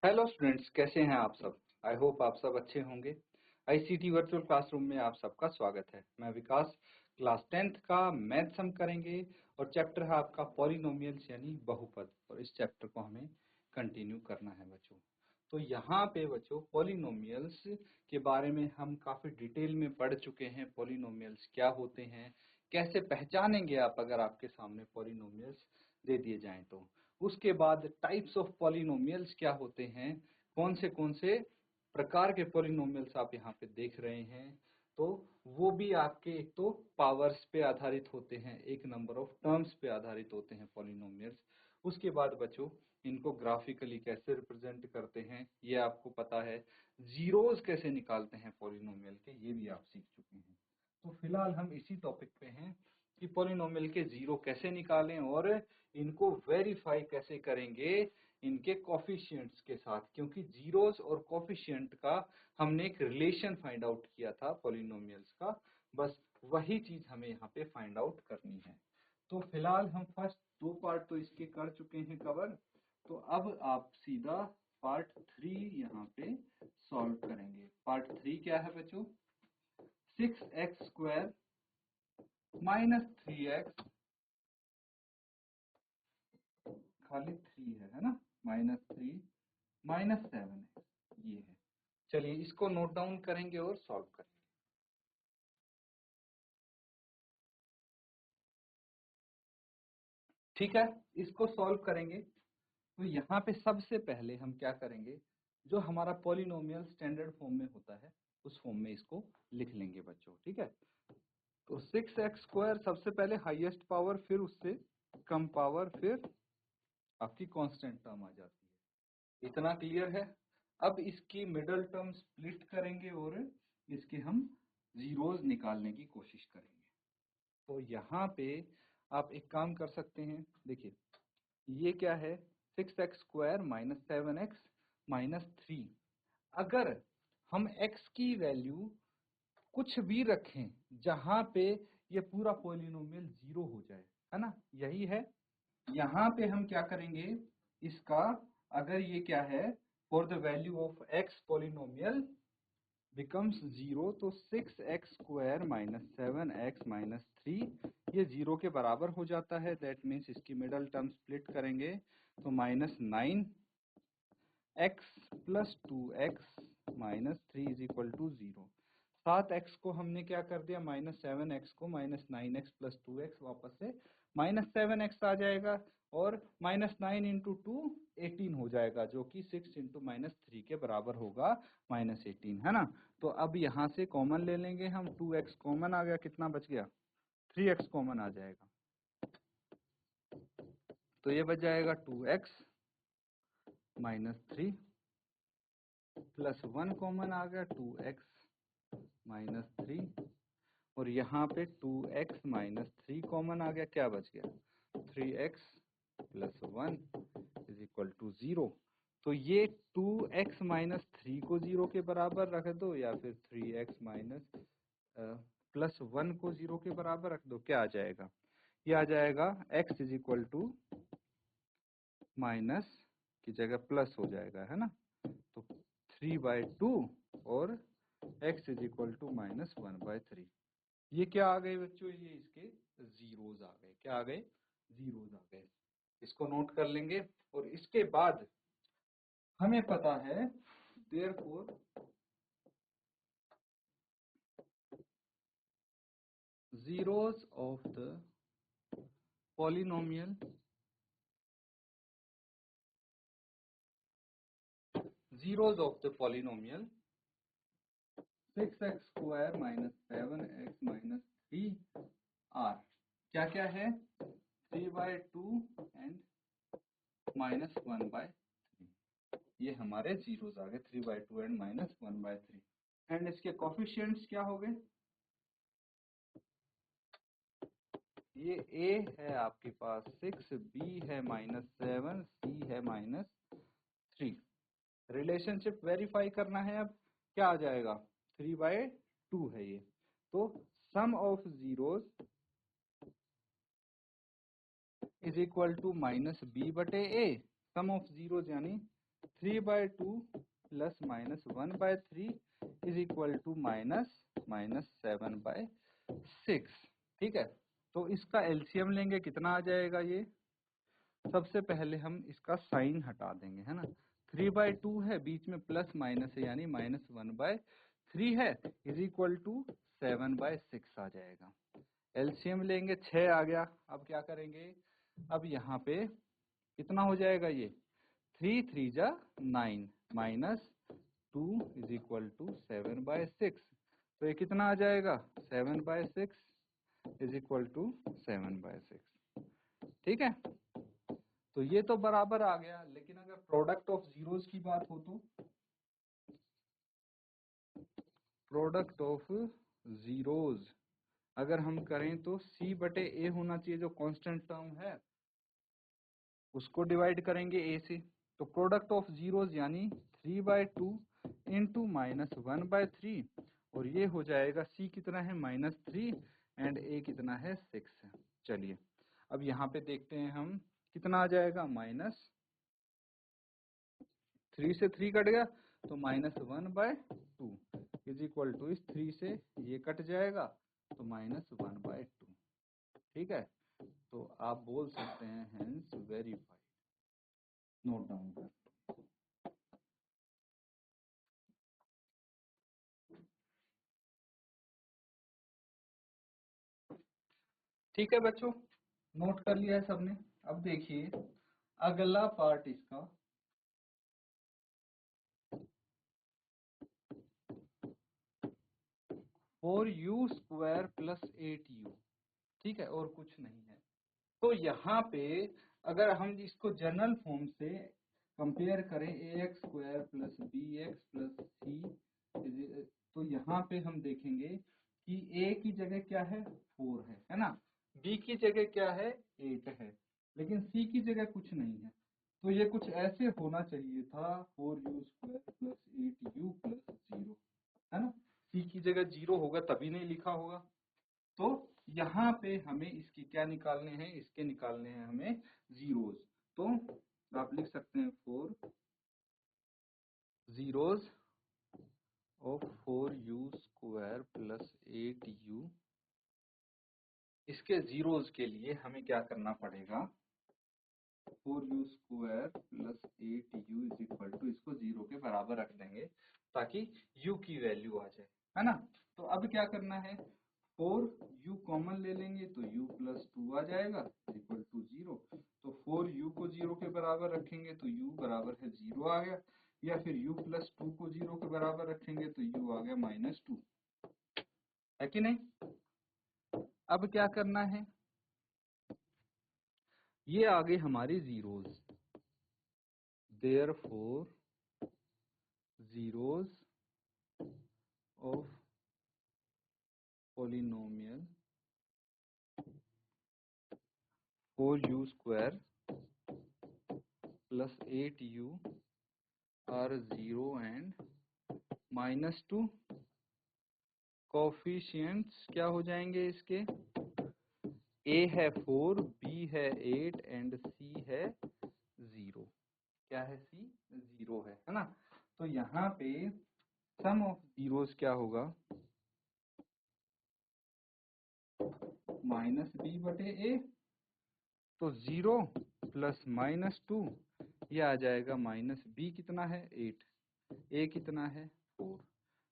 Hello students, कैसे हैं आप सब। आई होप आप सब अच्छे होंगे। आईसीटी वर्चुअल क्लासरूम में आप सबका स्वागत है। मैं विकास, क्लास 10th का मैथ्स हम करेंगे और चैप्टर है आपका पॉलिनोमियल्स यानी बहुपद, और इस चैप्टर को हमें कंटिन्यू करना है बच्चों। तो यहाँ पे बच्चों पॉलिनोमियल्स के बारे में हम काफ़ी डिटेल में पढ़ चुके हैं। पॉलिनोमियल्स क्या होते हैं, कैसे पहचानेंगे आप अगर आपके सामने पॉलिनोमियल्स दे दिए जाएं तो। उसके बाद टाइप्स ऑफ पॉलिनोमियल्स क्या होते हैं, कौन से प्रकार के पॉलिनोमियल्स आप यहाँ पे देख रहे हैं, तो वो भी आपके एक तो पावर्स पे आधारित होते हैं, एक नंबर ऑफ टर्म्स पे आधारित होते हैं पॉलिनोमियल्स। उसके बाद बच्चों इनको ग्राफिकली कैसे रिप्रेजेंट करते हैं ये आपको पता है। जीरोस कैसे निकालते हैं पॉलिनोमियल के, ये भी आप सीख चुके हैं। तो फिलहाल हम इसी टॉपिक पे हैं कि पॉलिनोमियल के जीरो कैसे निकालें और इनको वेरीफाई कैसे करेंगे इनके कोफिशिएंट्स के साथ, क्योंकि जीरोस और कोफिशिएंट का हमने एक रिलेशन फाइंड आउट किया था पॉलिनोमियल्स का। बस वही चीज हमें यहाँ पे फाइंड आउट करनी है। तो फिलहाल हम फर्स्ट दो पार्ट तो इसके कर चुके हैं कवर। तो अब आप सीधा पार्ट 3 यहाँ पे सॉल्व करेंगे। पार्ट 3 क्या है बच्चों, 6x² माइनस 3x, खाली 3 है ना, -3 -7 ये है। चलिए इसको नोट डाउन करेंगे और सॉल्व करेंगे। ठीक है, इसको सॉल्व करेंगे तो यहाँ पे सबसे पहले हम क्या करेंगे, जो हमारा पॉलिनोमियल स्टैंडर्ड फॉर्म में होता है उस फॉर्म में इसको लिख लेंगे बच्चों। ठीक है, तो 6x² सबसे पहले हाईएस्ट पावर, फिर उससे कम पावर, फिर आपकी कांस्टेंट टर्म आ जाती है। इतना क्लियर है। अब इसकी मिडल टर्म स्प्लिट करेंगे और इसके हम जीरोस निकालने की कोशिश करेंगे। तो यहाँ पे आप एक काम कर सकते हैं, देखिए ये क्या है, 6x² -7x -3। अगर हम x की वैल्यू कुछ भी रखें जहां पे ये पूरा पॉलिनोमियल जीरो हो जाए, है ना, यही है। यहाँ पे हम क्या करेंगे, इसका अगर ये क्या है, for the value of x polynomial becomes zero, तो 6x² -7x -3 ये जीरो के बराबर हो जाता है। दैट मीन्स इसकी मिडल टर्म स्प्लिट करेंगे तो -9x+2x -3 = 0। 7x को हमने क्या कर दिया, -7x को -9x+2x वापस से -7x आ जाएगा, और -9 × 2 18 हो जाएगा, जो कि 6 × -3 के बराबर होगा, -18, है ना। तो अब यहाँ से कॉमन ले लेंगे हम, 2x कॉमन आ गया, कितना बच गया, 3x कॉमन आ जाएगा, तो ये बच जाएगा 2x -3 +1 कॉमन आ गया, 2x -3, और यहाँ पे 2x -3 कॉमन आ गया, क्या बच गया, 3x + 1 = 0। तो ये 2x -3 को 0 के बराबर रख दो, या फिर 3x +1 को 0 के बराबर रख दो, क्या आ जाएगा, ये आ जाएगा x = माइनस की जगह प्लस हो जाएगा, है ना। तो 3/2 और x = -1/3। ये क्या आ गए बच्चों, ये इसके जीरोस आ गए, क्या आ गए, जीरोस आ गए। इसको नोट कर लेंगे। और इसके बाद हमें पता है, therefore zeros of the polynomial zeros of the polynomial 6x² -7x -3 r क्या क्या है, 3/2 एंड -1/3। ये हमारे जीरोस आ गए, 3/2 एंड -1/3। एंड इसके कोफिशिएंट्स क्या हो गए, ये a है आपके पास 6, b है -7, c है -3। रिलेशनशिप वेरीफाई करना है, अब क्या आ जाएगा, 3/2 है ये, तो sum of zeros is equal to -b/a। Sum of zeros यानी 3/2 plus minus 1/3 is equal to minus 7/6। ठीक है, तो इसका एलसीएम लेंगे, कितना आ जाएगा ये? सबसे पहले हम इसका साइन हटा देंगे, है ना। 3/2 है, बीच में प्लस माइनस है, यानी -1/3 है, इज इक्वल टू 7/6 आ जाएगा। एलसीएम लेंगे, 6 आ गया। अब क्या करेंगे, अब यहाँ पे कितना हो जाएगा ये? 3 3 जा 9 -2 इज इक्वल टू 7/6। तो ये कितना आ जाएगा? 7/6 इज इक्वल टू 7/6। ठीक है, तो ये तो बराबर आ गया। लेकिन अगर प्रोडक्ट ऑफ जीरोस की बात हो तो प्रोडक्ट ऑफ जीरोस अगर हम करें तो C/A होना चाहिए, जो कांस्टेंट टर्म है उसको डिवाइड करेंगे A से। तो प्रोडक्ट ऑफ जीरोस यानी 3/2 इंटू -1/3, और ये हो जाएगा C कितना है? -3 एंड A कितना है? 6 है। चलिए अब यहाँ पे देखते हैं हम कितना आ जाएगा। -3 से 3 कट गया तो -1/2 इज इक्वल टू इस 3 से ये कट जाएगा तो -1/2। ठीक है, तो आप बोल सकते हैं हेंस वेरीफाइड। नोट डाउन कर। ठीक है बच्चों, नोट कर लिया है सबने। अब देखिए अगला पार्ट इसका, 4u² + 8u। ठीक है, और कुछ नहीं है। तो यहाँ पे अगर हम इसको जनरल फॉर्म से कंपेयर करें ax² + bx + c, तो यहाँ पे हम देखेंगे कि a की जगह क्या है? 4 है ना। b की जगह क्या है? 8 है, लेकिन c की जगह कुछ नहीं है। तो ये कुछ ऐसे होना चाहिए था, 4u² + 8u + 0, है ना। c की जगह 0 होगा तभी नहीं लिखा होगा। तो यहाँ पे हमें इसकी क्या निकालने हैं? इसके निकालने हैं हमें जीरोस। तो आप लिख सकते हैं 4 zeros of 4u² + 8u। इसके जीरोस के लिए हमें क्या करना पड़ेगा? 4u² + 8u is equal to, इसको 0 के बराबर रख देंगे ताकि u की वैल्यू आ जाए, है ना। तो अब क्या करना है? 4u कॉमन ले लेंगे तो u + 2 आ जाएगा इक्वल टू 0। तो 4u को 0 के बराबर रखेंगे तो u बराबर है 0 आ गया, या फिर u + 2 को 0 के बराबर रखेंगे तो u आ गया -2, है कि नहीं। अब क्या करना है? ये आ गई हमारी zeros. Therefore zeros of polynomial 4u² + 8u are 0 and -2। Coefficients क्या हो जाएंगे इसके? a है 4, b है 8 एंड c है 0। क्या है? c 0 है ना। तो यहाँ पे सम ऑफ जीरोस क्या होगा? -b/a। तो 0 + -2 ये आ जाएगा -b कितना है? 8, a कितना है? 4।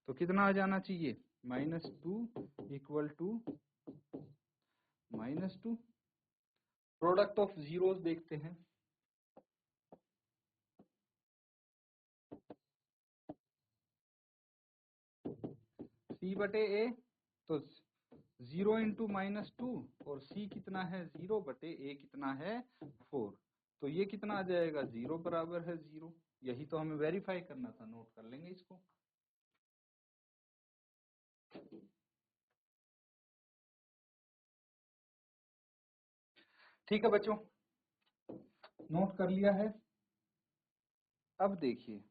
तो कितना आ जाना चाहिए? -2 equal to -2। Product of zeros देखते हैं। c/a, तो 0 × -2 और c कितना है? 0/a कितना है? 4। तो ये कितना आ जाएगा? 0 बराबर है 0। यही तो हमें वेरीफाई करना था। नोट कर लेंगे इसको। ठीक है बच्चों, नोट कर लिया है। अब देखिए,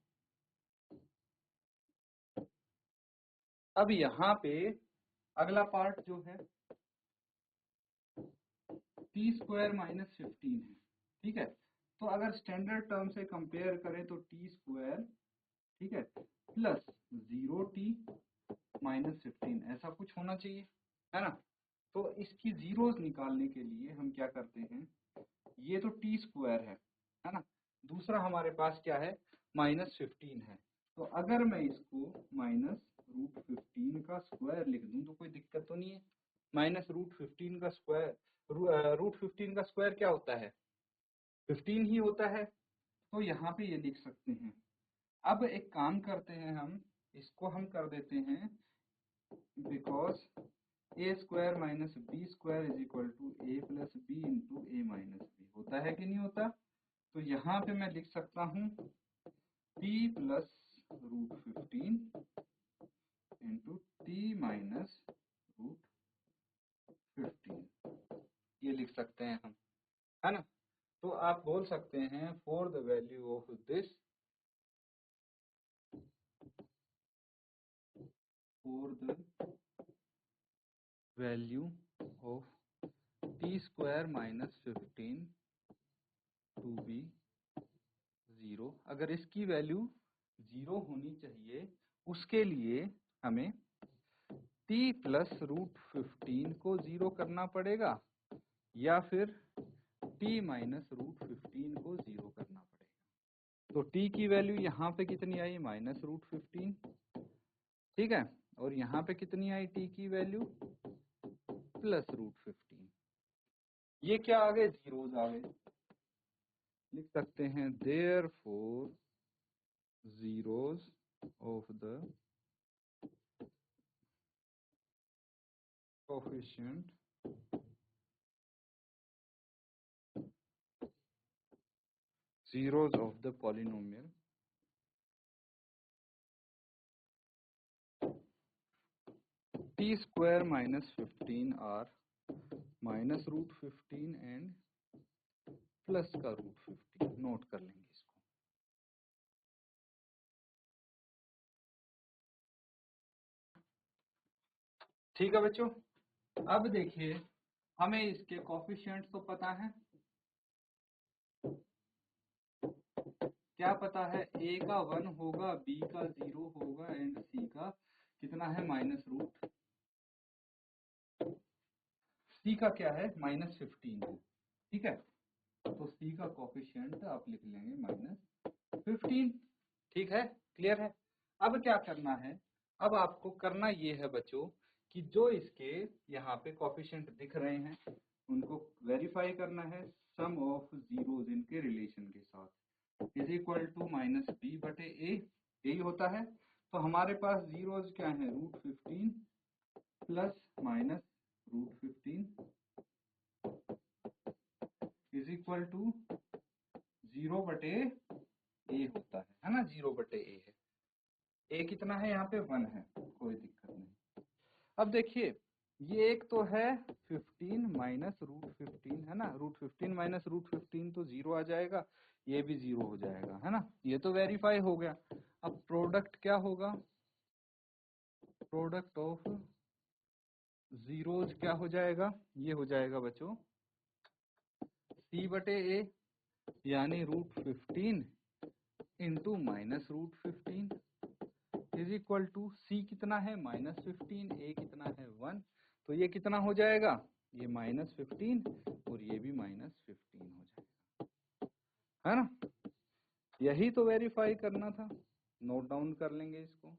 अब यहाँ पे अगला पार्ट जो है t² - 15 है। ठीक है, तो अगर स्टैंडर्ड टर्म से कंपेयर करें तो टी स्क्वायर, ठीक है, प्लस 0t माइनस 15 ऐसा कुछ होना चाहिए, है ना। तो इसकी जीरोस निकालने के लिए हम क्या करते हैं, ये तो टी स्क्वायर है ना, दूसरा हमारे पास क्या है, माइनस 15 है। तो अगर मैं इसको माइनस रूट 15 का स्क्वायर लिख दूं तो कोई दिक्कत तो नहीं है। माइनस रूट 15 का स्क्वायर, रूट 15 का स्क्वायर क्या होता है, 15 ही होता है। तो यहाँ पे ये लिख सकते हैं। अब एक काम करते हैं, हम इसको हम कर देते हैं, because a square minus b square is equal to a plus b into a minus b, होता है कि नहीं होता। तो यहाँ पे मैं लिख सकता हूँ t plus root 15 into t minus root 15, ये लिख सकते हैं हम, है ना। तो आप बोल सकते हैं for the value of this, for the value of t square minus 15 to be 0, अगर इसकी वैल्यू 0 होनी चाहिए, उसके लिए हमें t प्लस रूट 15 को 0 करना पड़ेगा या फिर t माइनस रूट 15 को 0 करना पड़ेगा। तो t की वैल्यू यहाँ पे कितनी आई, माइनस रूट 15, ठीक है, और यहाँ पे कितनी आई t की वैल्यू, प्लस रूट 15। ये क्या आ गए, जीरोज आ गए। लिख सकते हैं therefore zeros of the coefficient zeros of the polynomial t square minus 15 are minus root 15 and plus का रूट 15, नोट कर लेंगे इसको। ठीक है बच्चों, अब देखिए हमें इसके कोफिशिएंट्स तो पता है, क्या पता है, a का 1 होगा, b का 0 होगा एंड c का कितना है, माइनस रूट, c का क्या है, माइनस 15 है, ठीक है। तो c का कोफिशिएंट आप लिख लेंगे माइनस 15, ठीक है, क्लियर है। अब क्या करना है, अब आपको करना ये है बच्चों कि जो इसके यहाँ पे कोफिशिएंट दिख रहे हैं उनको वेरीफाई करना है सम ऑफ जीरोज इनके रिलेशन के साथ, is equal to minus b बटे ए, यही होता है। तो हमारे पास जीरोज क्या है, root 15 plus minus root 15 is equal to 0 बटे ए होता है ना, 0 बटे ए है। ए कितना है, यहाँ पे 1 है, कोई दिक्कत नहीं। अब देखिए ये एक तो है 15 माइनस रूट 15, है ना, रूट 15 माइनस रूट 15 तो 0 आ जाएगा, ये भी 0 हो जाएगा, है ना, ये तो वेरीफाई हो गया। अब प्रोडक्ट क्या होगा, प्रोडक्ट ऑफ जीरोज क्या हो जाएगा, ये हो जाएगा बच्चों c बटे ए, यानी root 15 into minus root 15 is equal to c कितना है, माइनस 15, a कितना है 1, तो ये कितना हो जाएगा, ये माइनस 15 और ये भी माइनस 15 हो जाएगा, है ना। यही तो वेरीफाई करना था, नोट डाउन कर लेंगे इसको।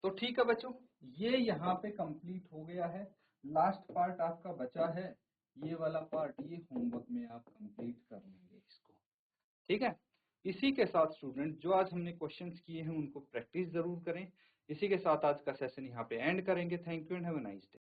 तो ठीक है बच्चों, ये यहाँ पे कंप्लीट हो गया है। लास्ट पार्ट आपका बचा है, ये वाला पार्ट, ये होमवर्क में आप कंप्लीट कर लेंगे इसको, ठीक है। इसी के साथ स्टूडेंट जो आज हमने क्वेश्चंस किए हैं उनको प्रैक्टिस जरूर करें। इसी के साथ आज का सेशन यहाँ पे एंड करेंगे। Thank you and have a nice day.